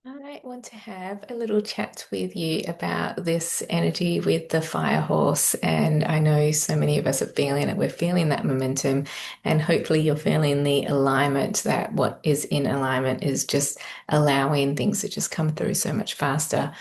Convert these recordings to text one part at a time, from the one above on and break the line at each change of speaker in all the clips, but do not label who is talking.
I want to have a little chat with you about this energy with the fire horse. And I know so many of us are feeling it. We're feeling that momentum, and hopefully, you're feeling the alignment that what is in alignment is just allowing things to just come through so much faster.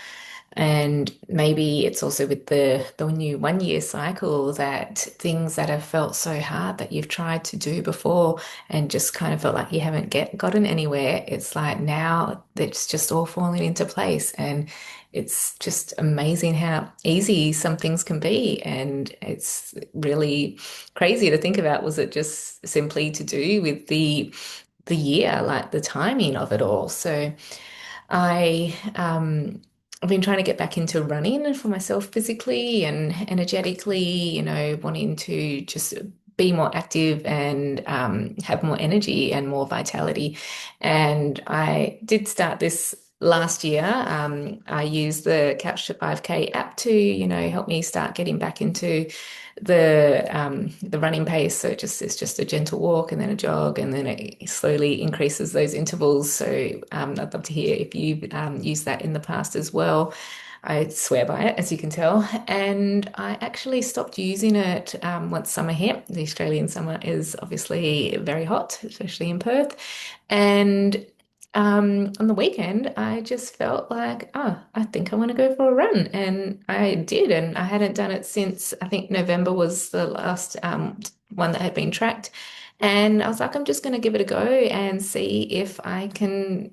And maybe it's also with the new 1 year cycle that things that have felt so hard that you've tried to do before and just kind of felt like you haven't gotten anywhere. It's like now it's just all falling into place. And it's just amazing how easy some things can be. And it's really crazy to think about. Was it just simply to do with the year, like the timing of it all? So I I've been trying to get back into running for myself physically and energetically, wanting to just be more active and have more energy and more vitality. And I did start this last year. I used the Couch to 5K app to, help me start getting back into the running pace. So it's just a gentle walk and then a jog, and then it slowly increases those intervals. So I'd love to hear if you've used that in the past as well. I swear by it, as you can tell. And I actually stopped using it once summer hit. The Australian summer is obviously very hot, especially in Perth. And on the weekend, I just felt like, oh, I think I want to go for a run. And I did. And I hadn't done it since I think November was the last one that had been tracked. And I was like, I'm just going to give it a go and see if I can,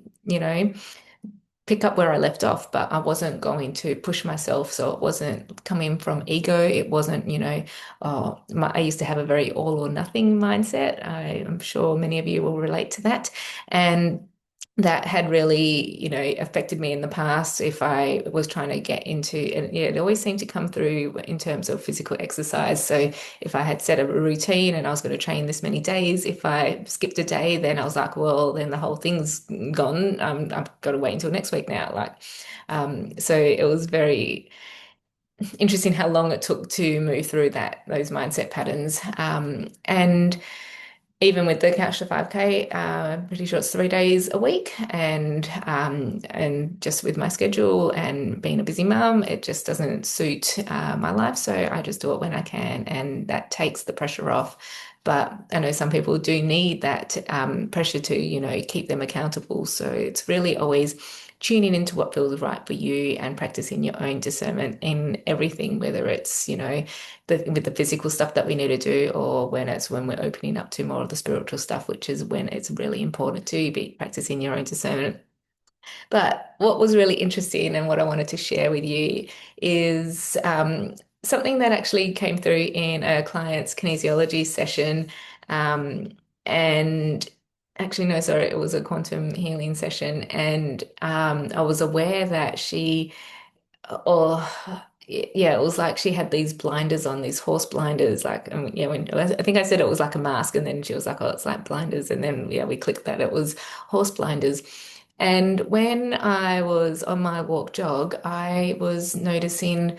pick up where I left off. But I wasn't going to push myself. So it wasn't coming from ego. It wasn't, I used to have a very all or nothing mindset. I'm sure many of you will relate to that. And that had really, affected me in the past if I was trying to get into, and yeah, it always seemed to come through in terms of physical exercise. So if I had set a routine and I was going to train this many days, if I skipped a day, then I was like, well, then the whole thing's gone. I've got to wait until next week now. So it was very interesting how long it took to move through those mindset patterns. And even with the Couch to 5K, I'm pretty sure it's 3 days a week, and just with my schedule and being a busy mum, it just doesn't suit my life. So I just do it when I can, and that takes the pressure off. But I know some people do need that pressure to, keep them accountable. So it's really always tuning into what feels right for you and practicing your own discernment in everything, whether it's, with the physical stuff that we need to do, or when we're opening up to more of the spiritual stuff, which is when it's really important to be practicing your own discernment. But what was really interesting and what I wanted to share with you is something that actually came through in a client's kinesiology session. Um, and actually, no, sorry, it was a quantum healing session. And I was aware that or yeah, it was like she had these blinders on, these horse blinders. Like, yeah, I think I said it was like a mask, and then she was like, "Oh, it's like blinders," and then yeah, we clicked that it was horse blinders. And when I was on my walk jog, I was noticing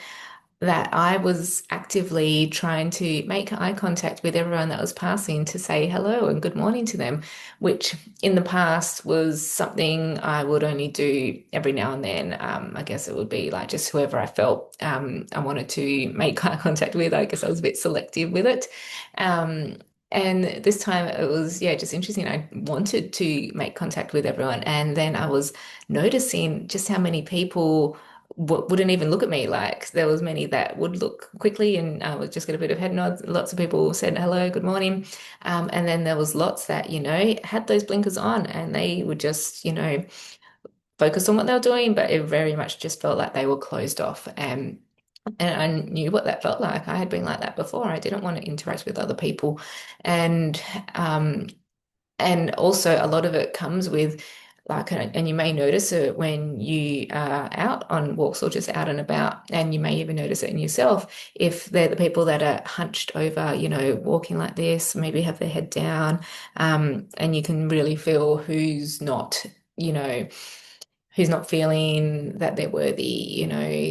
that I was actively trying to make eye contact with everyone that was passing to say hello and good morning to them, which in the past was something I would only do every now and then. I guess it would be like just whoever I felt I wanted to make eye contact with. I guess I was a bit selective with it. Um, and this time it was, yeah, just interesting. I wanted to make contact with everyone. And then I was noticing just how many people wouldn't even look at me. Like there was many that would look quickly and would just get a bit of head nods. Lots of people said hello, good morning. And then there was lots that, had those blinkers on and they would just, focus on what they were doing, but it very much just felt like they were closed off. And I knew what that felt like. I had been like that before. I didn't want to interact with other people. And um, and also, a lot of it comes with, like, and you may notice it when you are out on walks or just out and about, and you may even notice it in yourself if they're the people that are hunched over, walking like this, maybe have their head down, and you can really feel who's not, you know who's not feeling that they're worthy,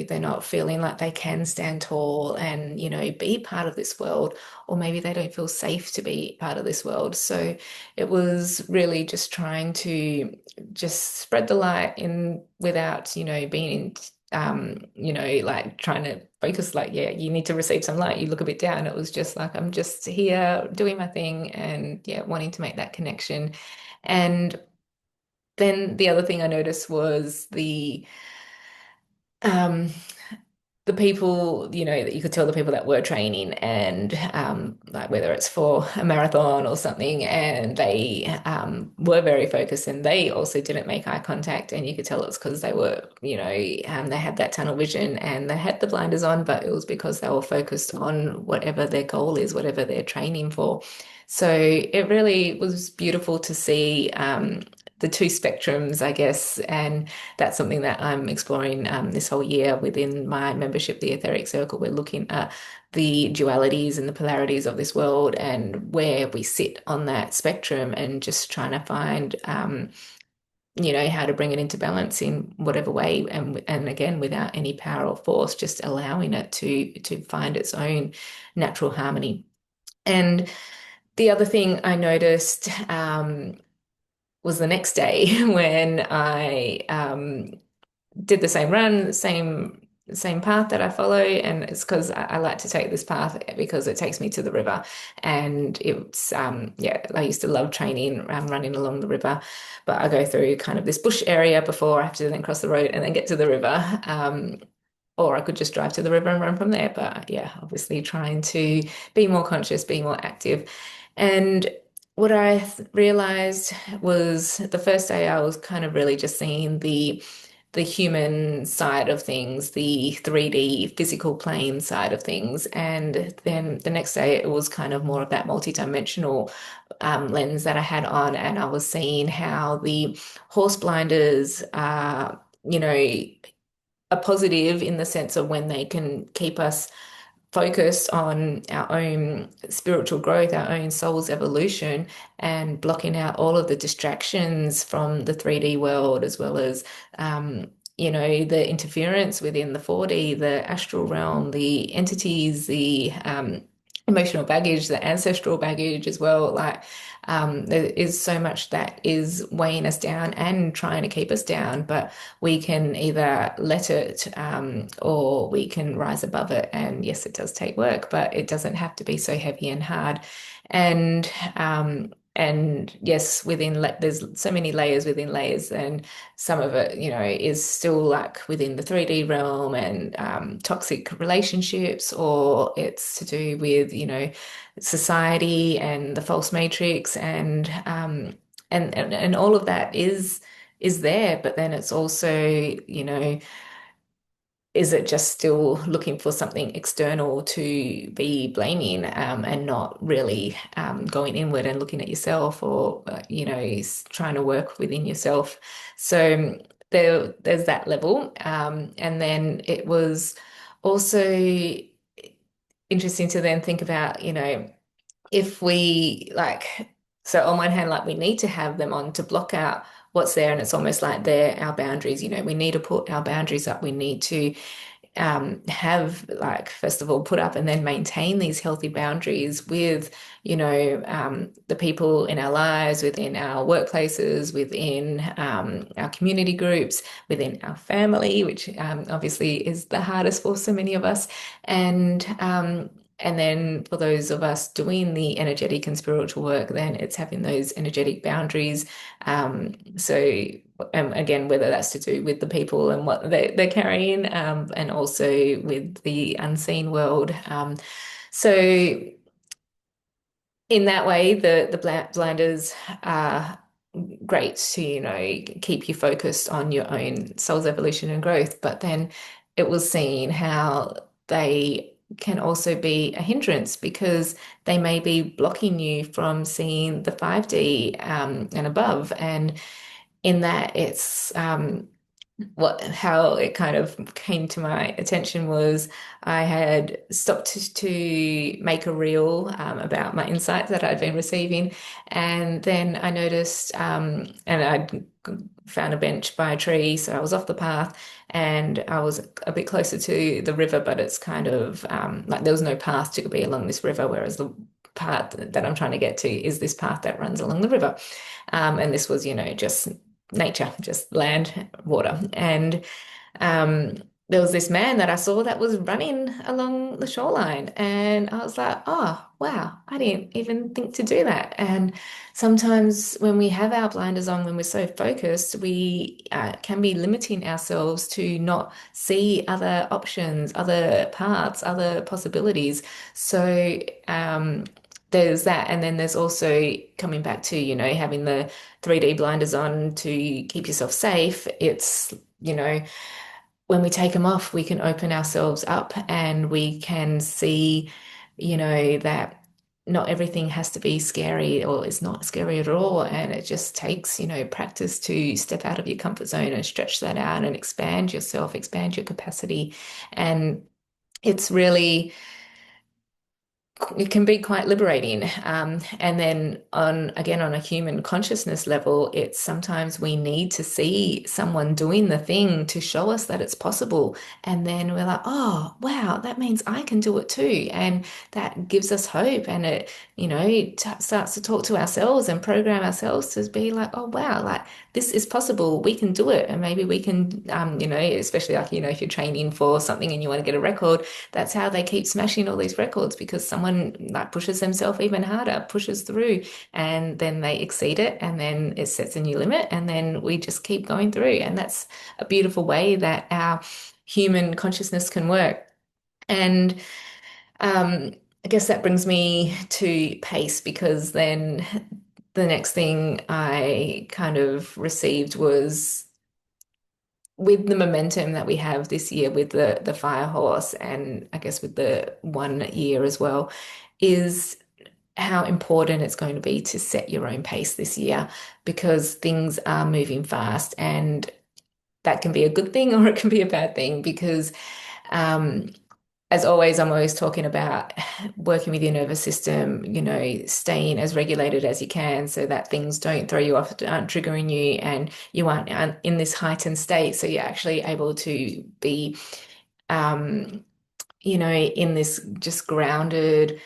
they're not feeling like they can stand tall and, be part of this world, or maybe they don't feel safe to be part of this world. So it was really just trying to just spread the light in without, being like trying to focus, like, yeah, you need to receive some light. You look a bit down. It was just like, I'm just here doing my thing and yeah, wanting to make that connection. And then the other thing I noticed was um, the people, that you could tell the people that were training and like whether it's for a marathon or something, and they were very focused and they also didn't make eye contact. And you could tell it's because they were, they had that tunnel vision and they had the blinders on, but it was because they were focused on whatever their goal is, whatever they're training for. So it really was beautiful to see the two spectrums, I guess, and that's something that I'm exploring this whole year within my membership, the Etheric Circle. We're looking at the dualities and the polarities of this world and where we sit on that spectrum and just trying to find, how to bring it into balance in whatever way. And again, without any power or force, just allowing it to find its own natural harmony. And the other thing I noticed was the next day when I did the same run, same path that I follow, and it's because I like to take this path because it takes me to the river, and it's yeah, I used to love training running along the river, but I go through kind of this bush area before I have to then cross the road and then get to the river. Or I could just drive to the river and run from there. But yeah, obviously trying to be more conscious, be more active. And what I realized was the first day I was kind of really just seeing the human side of things, the 3D physical plane side of things. And then the next day it was kind of more of that multidimensional lens that I had on. And I was seeing how the horse blinders are, a positive in the sense of when they can keep us focused on our own spiritual growth, our own soul's evolution, and blocking out all of the distractions from the 3D world, as well as, the interference within the 4D, the astral realm, the entities, the emotional baggage, the ancestral baggage as well. Like, there is so much that is weighing us down and trying to keep us down, but we can either let it or we can rise above it. And yes, it does take work, but it doesn't have to be so heavy and hard. And yes, there's so many layers within layers, and some of it, is still like within the 3D realm and toxic relationships, or it's to do with, society and the false matrix, and all of that is there, but then it's also, is it just still looking for something external to be blaming, and not really going inward and looking at yourself, or trying to work within yourself. So there's that level, and then it was also interesting to then think about, if we like, so on one hand, like we need to have them on to block out what's there, and it's almost like they're our boundaries. We need to put our boundaries up. We need to have, like, first of all, put up and then maintain these healthy boundaries with, the people in our lives, within our workplaces, within our community groups, within our family, which obviously is the hardest for so many of us. And then for those of us doing the energetic and spiritual work, then it's having those energetic boundaries. So again, whether that's to do with the people and what they're carrying, and also with the unseen world. So in that way, the blinders are great to, keep you focused on your own soul's evolution and growth. But then it was seeing how they can also be a hindrance, because they may be blocking you from seeing the 5D and above. And in that, it's how it kind of came to my attention was I had stopped to make a reel about my insights that I'd been receiving, and then I noticed, and I'd found a bench by a tree, so I was off the path, and I was a bit closer to the river, but it's kind of like there was no path to be along this river, whereas the part that I'm trying to get to is this path that runs along the river. And this was, just nature, just land, water. And um, there was this man that I saw that was running along the shoreline. And I was like, oh, wow, I didn't even think to do that. And sometimes when we have our blinders on, when we're so focused, we can be limiting ourselves to not see other options, other paths, other possibilities. So, there's that. And then there's also coming back to, having the 3D blinders on to keep yourself safe. It's, when we take them off, we can open ourselves up and we can see, that not everything has to be scary or it's not scary at all. And it just takes, practice to step out of your comfort zone and stretch that out and expand yourself, expand your capacity. And it's really, it can be quite liberating. And then again, on a human consciousness level, it's sometimes we need to see someone doing the thing to show us that it's possible. And then we're like, oh, wow, that means I can do it too. And that gives us hope. And it, starts to talk to ourselves and program ourselves to be like, oh, wow, like this is possible. We can do it. And maybe we can, especially like, if you're training for something and you want to get a record, that's how they keep smashing all these records because someone like pushes themselves even harder, pushes through, and then they exceed it, and then it sets a new limit, and then we just keep going through. And that's a beautiful way that our human consciousness can work. And um, I guess that brings me to pace because then the next thing I kind of received was with the momentum that we have this year with the fire horse and I guess with the 1 year as well, is how important it's going to be to set your own pace this year because things are moving fast and that can be a good thing or it can be a bad thing because um, as always, I'm always talking about working with your nervous system, staying as regulated as you can so that things don't throw you off, aren't triggering you, and you aren't in this heightened state. So you're actually able to be, um, in this just grounded,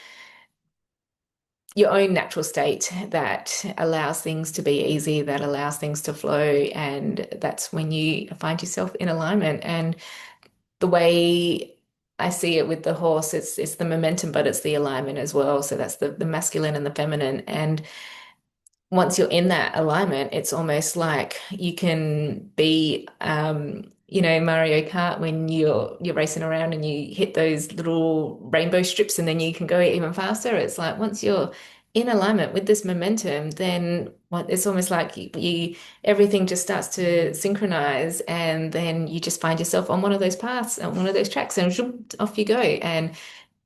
your own natural state that allows things to be easy, that allows things to flow. And that's when you find yourself in alignment. And the way I see it with the horse, it's the momentum, but it's the alignment as well. So that's the masculine and the feminine. And once you're in that alignment, it's almost like you can be, Mario Kart when you're racing around and you hit those little rainbow strips and then you can go even faster. It's like once you're in alignment with this momentum, then it's almost like everything just starts to synchronize, and then you just find yourself on one of those paths, on one of those tracks, and zoom, off you go. And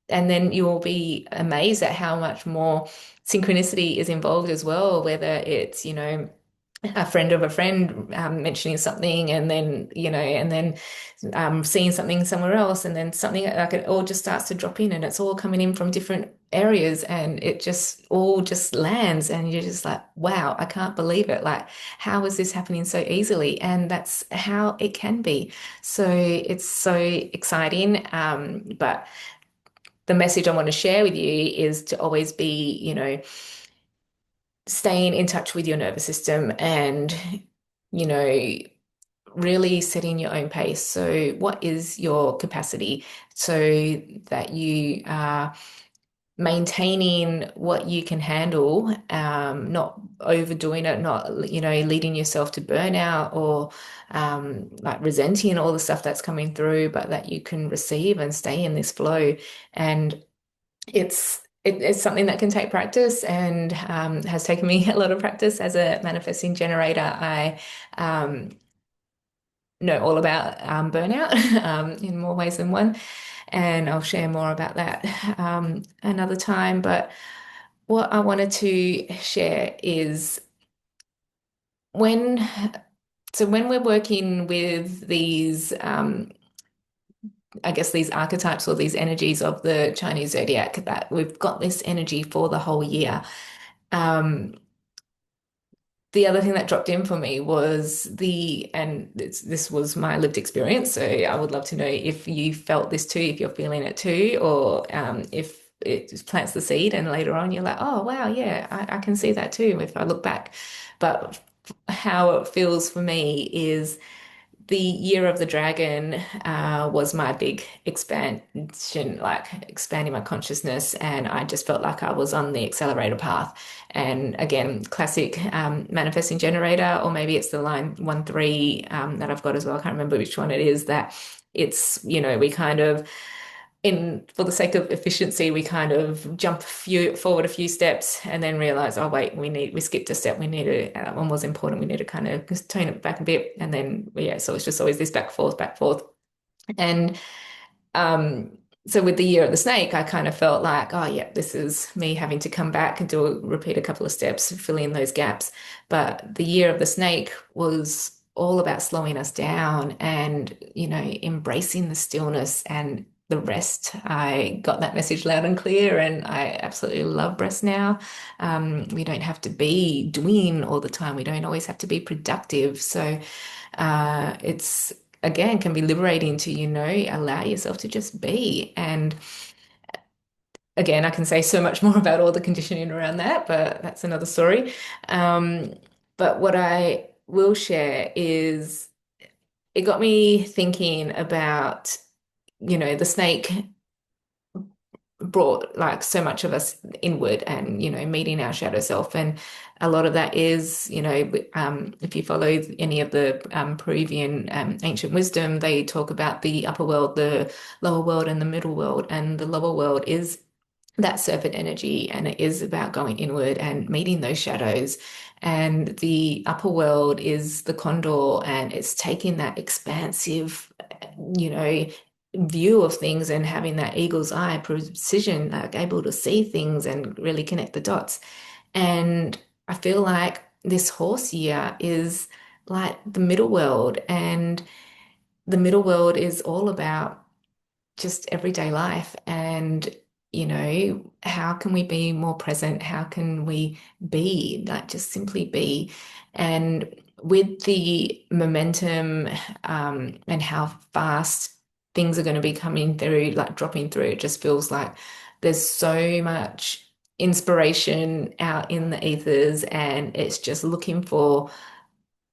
then you will be amazed at how much more synchronicity is involved as well, whether it's, a friend of a friend mentioning something and then seeing something somewhere else and then something like it all just starts to drop in and it's all coming in from different areas and it just all just lands and you're just like, wow, I can't believe it. Like, how is this happening so easily? And that's how it can be. So it's so exciting. But the message I want to share with you is to always be, staying in touch with your nervous system and, you know, really setting your own pace. So, what is your capacity so that you are maintaining what you can handle, not overdoing it, not, leading yourself to burnout or like resenting all the stuff that's coming through, but that you can receive and stay in this flow. And it's something that can take practice and has taken me a lot of practice as a manifesting generator. I know all about burnout in more ways than one, and I'll share more about that another time. But what I wanted to share is when So when we're working with these, I guess these archetypes or these energies of the Chinese zodiac, that we've got this energy for the whole year. Um, the other thing that dropped in for me was and this was my lived experience. So I would love to know if you felt this too, if you're feeling it too, or if it just plants the seed and later on you're like, oh, wow, yeah, I can see that too if I look back. But how it feels for me is the year of the dragon was my big expansion, like expanding my consciousness, and I just felt like I was on the accelerator path. And again, classic manifesting generator, or maybe it's the line 1 3 that I've got as well. I can't remember which one it is. That it's, we kind of in for the sake of efficiency, we kind of jump forward a few steps and then realize, oh wait, we skipped a step. We need to that one was important. We need to kind of just tone it back a bit, and then yeah, so it's just always this back forth, back forth, and um. So with the year of the snake, I kind of felt like, oh yeah, this is me having to come back and repeat a couple of steps, fill in those gaps. But the year of the snake was all about slowing us down and, embracing the stillness and the rest. I got that message loud and clear, and I absolutely love rest now. We don't have to be doing all the time. We don't always have to be productive. So it's again can be liberating to, allow yourself to just be. And again, I can say so much more about all the conditioning around that, but that's another story. Um, but what I will share is it got me thinking about, the snake brought like so much of us inward and, meeting our shadow self. And a lot of that is, if you follow any of the Peruvian ancient wisdom, they talk about the upper world, the lower world, and the middle world. And the lower world is that serpent energy, and it is about going inward and meeting those shadows. And the upper world is the condor, and it's taking that expansive, you know, view of things and having that eagle's eye precision, like able to see things and really connect the dots. And I feel like this horse year is like the middle world, and the middle world is all about just everyday life and how can we be more present, how can we be like just simply be. And with the momentum and how fast things are going to be coming through, like dropping through, it just feels like there's so much inspiration out in the ethers, and it's just looking for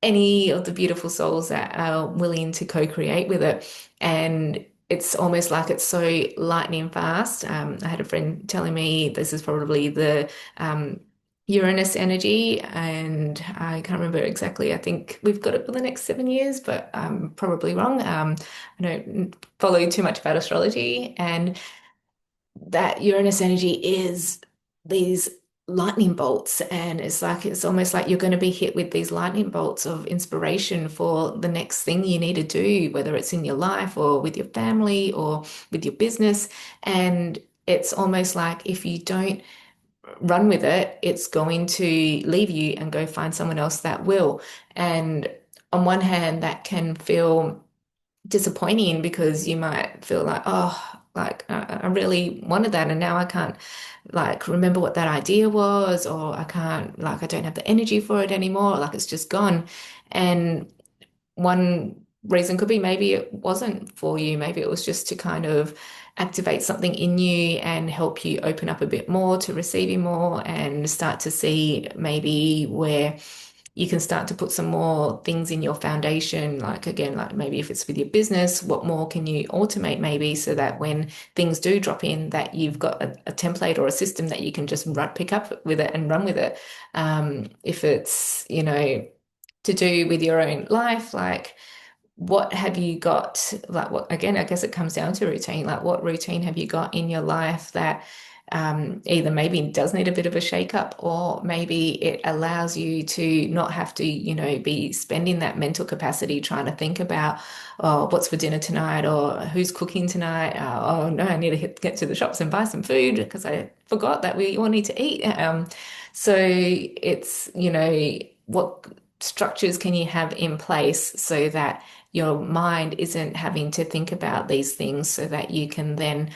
any of the beautiful souls that are willing to co-create with it. And it's almost like it's so lightning fast. I had a friend telling me this is probably the Uranus energy, and I can't remember exactly. I think we've got it for the next 7 years, but I'm probably wrong. I don't follow too much about astrology, and that Uranus energy is these lightning bolts, and it's almost like you're going to be hit with these lightning bolts of inspiration for the next thing you need to do, whether it's in your life or with your family or with your business. And it's almost like if you don't run with it, it's going to leave you and go find someone else that will. And on one hand, that can feel disappointing because you might feel like, oh, like I really wanted that, and now I can't like remember what that idea was, or I can't like I don't have the energy for it anymore, like it's just gone. And one reason could be maybe it wasn't for you, maybe it was just to kind of activate something in you and help you open up a bit more to receiving more and start to see maybe where you can start to put some more things in your foundation. Like, again, like maybe if it's with your business, what more can you automate maybe so that when things do drop in, that you've got a template or a system that you can just pick up with it and run with it. If it's, to do with your own life, like what have you got? Like, what again, I guess it comes down to routine. Like, what routine have you got in your life that either maybe does need a bit of a shake up, or maybe it allows you to not have to, be spending that mental capacity trying to think about, oh, what's for dinner tonight, or who's cooking tonight. Oh, no, I need to get to the shops and buy some food because I forgot that we all need to eat. So it's, what structures can you have in place so that your mind isn't having to think about these things so that you can then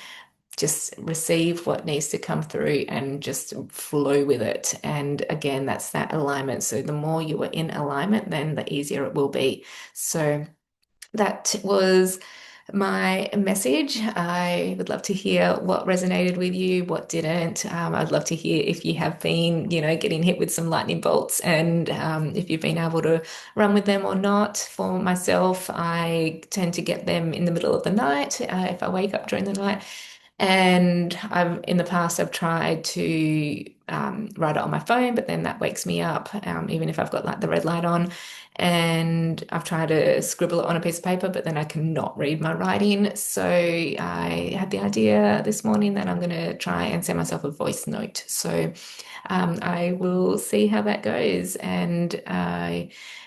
just receive what needs to come through and just flow with it. And again, that's that alignment. So the more you are in alignment, then the easier it will be. So that was my message. I would love to hear what resonated with you, what didn't. I'd love to hear if you have been, getting hit with some lightning bolts and if you've been able to run with them or not. For myself, I tend to get them in the middle of the night if I wake up during the night. And in the past I've tried to write it on my phone, but then that wakes me up, even if I've got like the red light on. And I've tried to scribble it on a piece of paper, but then I cannot read my writing. So I had the idea this morning that I'm going to try and send myself a voice note. So I will see how that goes. And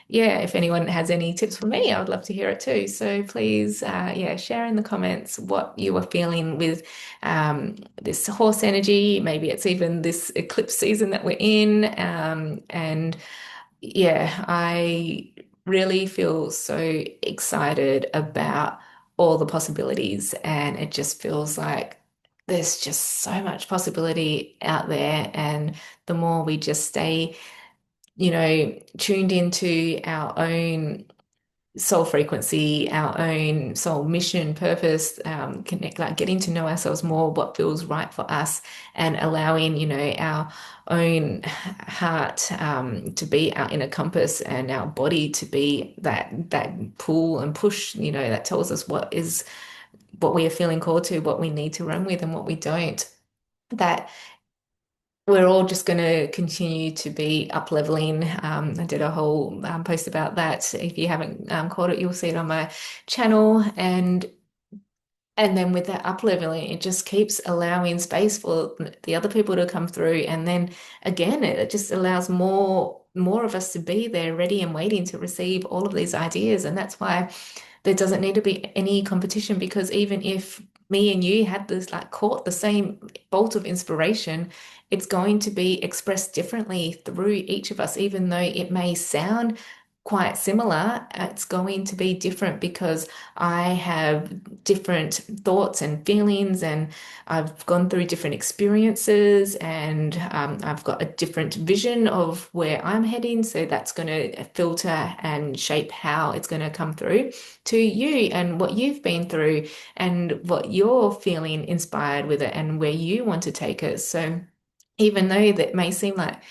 yeah, if anyone has any tips for me, I would love to hear it too. So please, yeah, share in the comments what you are feeling with this horse energy. Maybe it's even this eclipse season that we're in. And yeah, I really feel so excited about all the possibilities, and it just feels like there's just so much possibility out there. And the more we just stay, tuned into our own soul frequency, our own soul mission, purpose, connect, like getting to know ourselves more, what feels right for us, and allowing, our own heart to be our inner compass and our body to be that pull and push, that tells us what we are feeling called to, what we need to run with, and what we don't. That we're all just going to continue to be up leveling. I did a whole post about that. If you haven't caught it, you'll see it on my channel. And then with that up leveling, it just keeps allowing space for the other people to come through. And then again, it just allows more of us to be there ready and waiting to receive all of these ideas. And that's why there doesn't need to be any competition, because even if me and you had this like caught the same bolt of inspiration, it's going to be expressed differently through each of us, even though it may sound quite similar. It's going to be different because I have different thoughts and feelings, and I've gone through different experiences, and I've got a different vision of where I'm heading. So that's going to filter and shape how it's going to come through to you and what you've been through and what you're feeling inspired with it and where you want to take it. So even though that may seem like,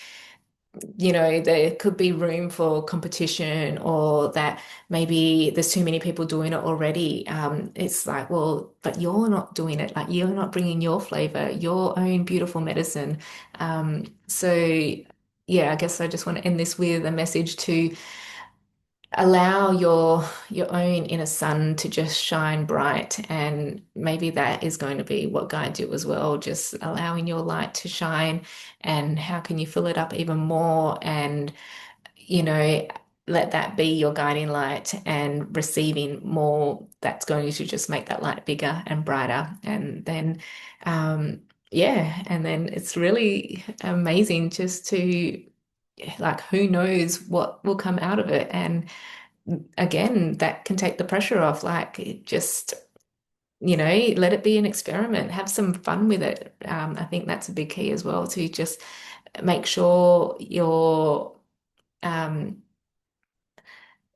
there could be room for competition, or that maybe there's too many people doing it already. It's like, well, but you're not doing it. Like you're not bringing your flavor, your own beautiful medicine. So yeah, I guess I just want to end this with a message to allow your own inner sun to just shine bright, and maybe that is going to be what guides you as well, just allowing your light to shine. And how can you fill it up even more, and you know let that be your guiding light, and receiving more that's going to just make that light bigger and brighter. And then yeah, and then it's really amazing just to, like, who knows what will come out of it. And again, that can take the pressure off. Like, just, let it be an experiment, have some fun with it. I think that's a big key as well, to just make sure you're, um,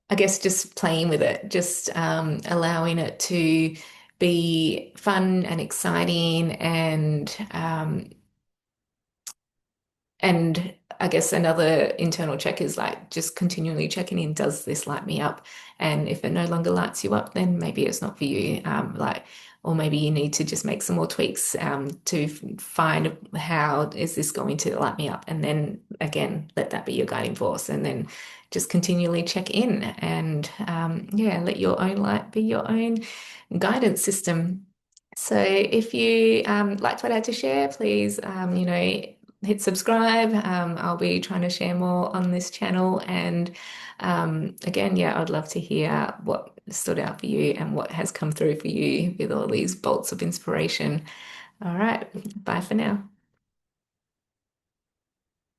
I guess, just playing with it, just allowing it to be fun and exciting. And I guess another internal check is like just continually checking in, does this light me up? And if it no longer lights you up, then maybe it's not for you. Or maybe you need to just make some more tweaks to find how is this going to light me up? And then again, let that be your guiding force. And then just continually check in, and yeah, let your own light be your own guidance system. So if you liked what I had to share, please, hit subscribe. I'll be trying to share more on this channel. And again, yeah, I'd love to hear what stood out for you and what has come through for you with all these bolts of inspiration. All right, bye for now.